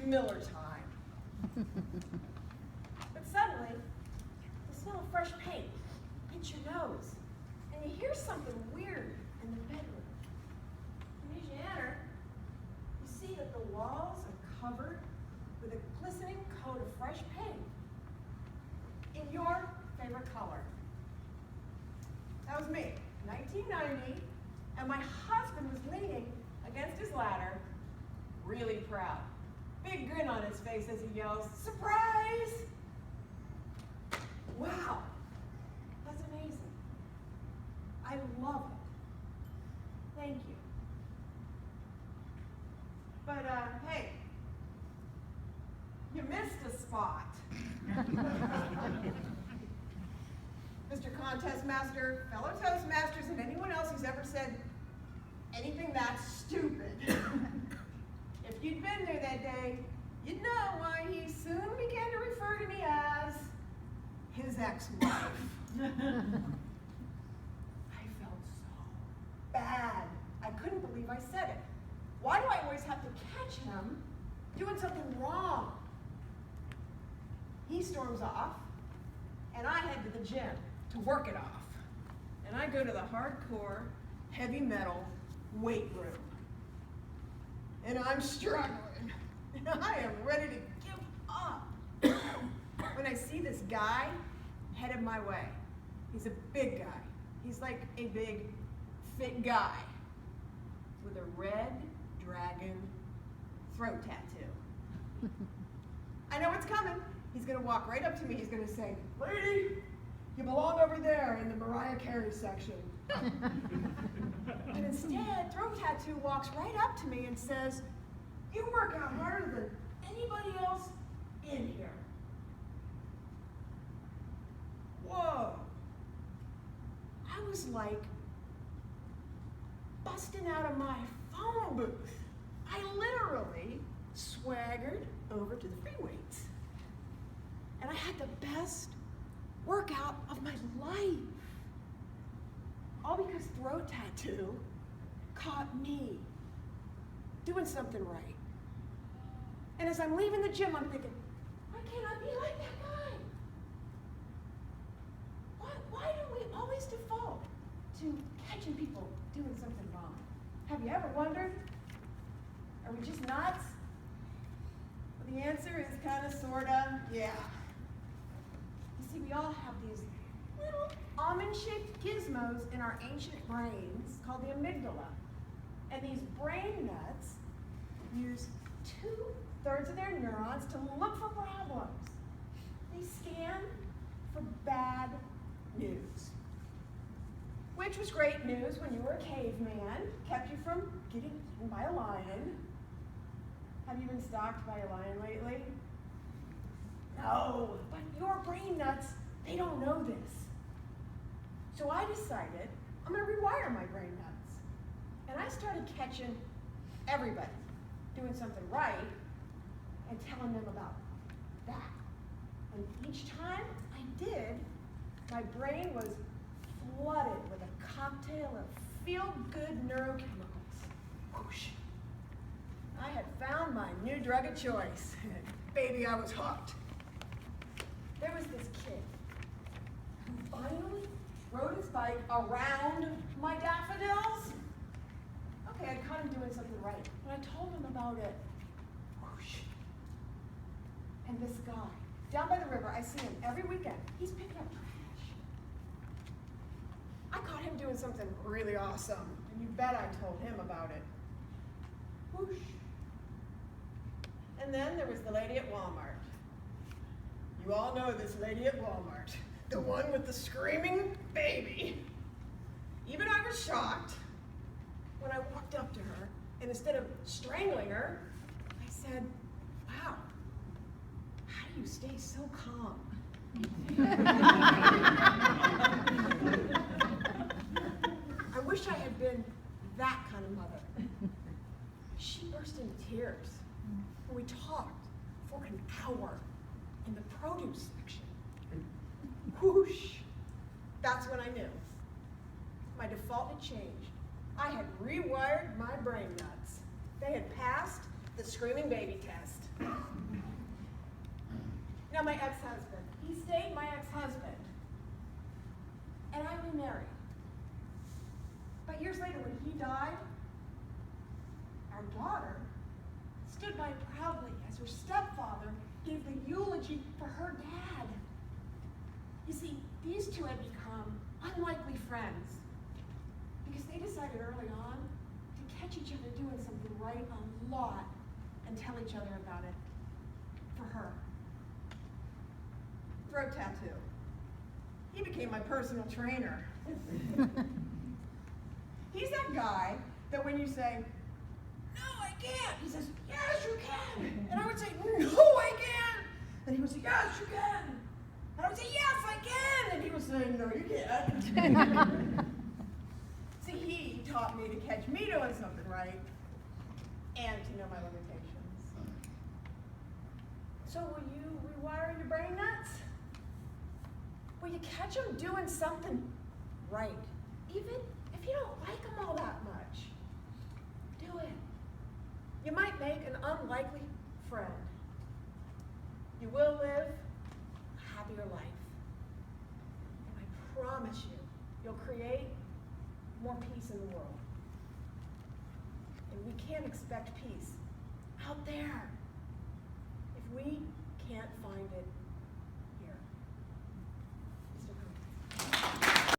Miller time. But suddenly, the smell of fresh paint hits your nose, and you hear something weird in the bedroom. And as you enter, you see that the walls are covered with a glistening coat of fresh paint in your favorite color. That was me, 1990, and my husband was leaning against his ladder, really proud. Big grin on his face as he yells, "Surprise!" Wow, that's amazing. I love it. Thank you. But hey, you missed a spot. Mr. Contest Master, fellow Toastmasters, and anyone else who's ever said anything that stupid. If you'd been there that day, you'd know why he soon began to refer to me as his ex-wife. I felt so bad. I couldn't believe I said it. Why do I always have to catch him doing something wrong? He storms off, and I head to the gym to work it off. And I go to the hardcore, heavy metal weight room. And I'm struggling. I am ready to give up. When I see this guy headed my way. He's a big guy. He's like a big, fit guy with a red dragon throat tattoo. I know what's coming. He's gonna walk right up to me. He's gonna say, "Lady, you belong over there in the Mariah Carey section." But instead, Throat Tattoo walks right up to me and says, "You work out harder than anybody else in here." Whoa. I was like busting out of my phone booth. I literally swaggered over to the free weights. And I had the best workout of my life. All because Throat Tattoo caught me doing something right. And as I'm leaving the gym, I'm thinking, why can't I be like that guy? Why do we always default to catching people doing something wrong? Have you ever wondered? Are we just nuts? Well, the answer is kind of, sort of, yeah. You see, we all have these little almond-shaped gizmos in our ancient brains called the amygdala. And these brain nuts use 2/3 of their neurons to look for problems. They scan for bad news. Which was great news when you were a caveman, kept you from getting eaten by a lion. Have you been stalked by a lion lately? No, but your brain nuts, they don't know this. So I decided I'm gonna rewire my brain nuts. And I started catching everybody doing something right and telling them about that. And each time I did, my brain was flooded with a cocktail of feel-good neurochemicals. Whoosh. I had found my new drug of choice. Baby, I was hooked. There was this kid who finally rode his bike around my daffodils. Okay, I caught him doing something right, and I told him about it. Whoosh. And this guy, down by the river, I see him every weekend. He's picking up trash. I caught him doing something really awesome, and you bet I told him about it. Whoosh. And then there was the lady at Walmart. You all know this lady at Walmart, the one with the screaming baby. Even I was shocked when I walked up to her, and instead of strangling her, I said, "Wow, how do you stay so calm?" I wish I had been that kind of mother. She burst into tears, and we talked for an hour in the produce section. Whoosh! That's when I knew. My default had changed. I had rewired my brain nuts. They had passed the screaming baby test. Now my ex-husband, he stayed my ex-husband. And I remarried. But years later when he died, our daughter stood by proudly as her stepfather gave the eulogy for her dad. You see, these two had become unlikely friends because they decided early on to catch each other doing something right a lot and tell each other about it for her. Throat tattoo. He became my personal trainer. He's that guy that when you say, "No, I can't," he says, "Yes, you can." And I would say, "No, I can't." And he would say, "Yes, you can." And I would say, "Yes, I can." And he would say, "No, you can't." See, he taught me to catch me doing something right and to know my limitations. So will you rewire your brain nuts? Will you catch them doing something right, even if you don't like them all that much? Do it. You might make an unlikely friend. You will live a happier life. And I promise you, you'll create more peace in the world. And we can't expect peace out there if we can't find